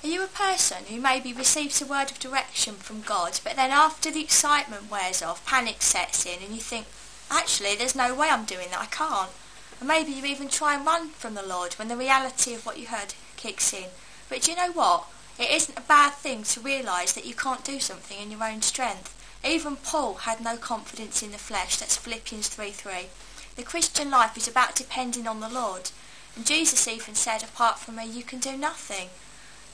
Are you a person who maybe receives a word of direction from God, but then after the excitement wears off, panic sets in and you think, actually, there's no way I'm doing that, I can't. And maybe you even try and run from the Lord when the reality of what you heard kicks in. But do you know what? It isn't a bad thing to realise that you can't do something in your own strength. Even Paul had no confidence in the flesh. That's Philippians 3:3. The Christian life is about depending on the Lord. And Jesus even said, apart from me, you can do nothing.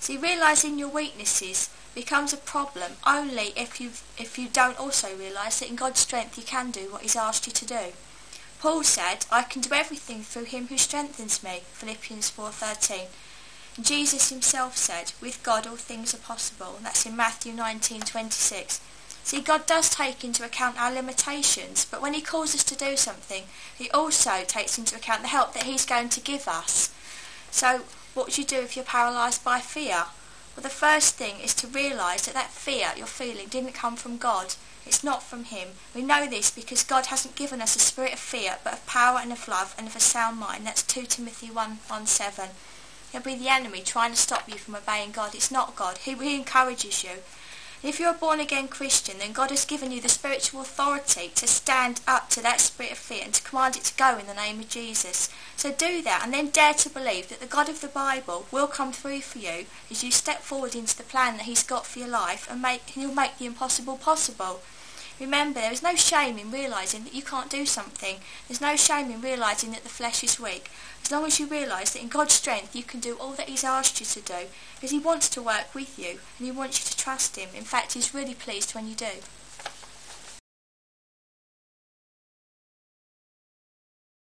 See, realising your weaknesses becomes a problem only if you don't also realise that in God's strength you can do what he's asked you to do. Paul said, I can do everything through him who strengthens me, Philippians 4:13. And Jesus himself said, with God all things are possible. And that's in Matthew 19:26. See, God does take into account our limitations, but when he calls us to do something, he also takes into account the help that he's going to give us. So, what would you do if you're paralysed by fear? Well, the first thing is to realise that that fear you're feeling didn't come from God. It's not from him. We know this because God hasn't given us a spirit of fear, but of power and of love and of a sound mind. That's 2 Timothy 1:7. It'll be the enemy trying to stop you from obeying God. It's not God. He encourages you. And if you're a born-again Christian, then God has given you the spiritual authority to stand up to that spirit of fear and to command it to go in the name of Jesus. So do that, and then dare to believe that the God of the Bible will come through for you as you step forward into the plan that he's got for your life, and he'll make the impossible possible. Remember, there is no shame in realising that you can't do something. There's no shame in realising that the flesh is weak. As long as you realise that in God's strength you can do all that he's asked you to do, because he wants to work with you and he wants you to trust him. In fact, he's really pleased when you do.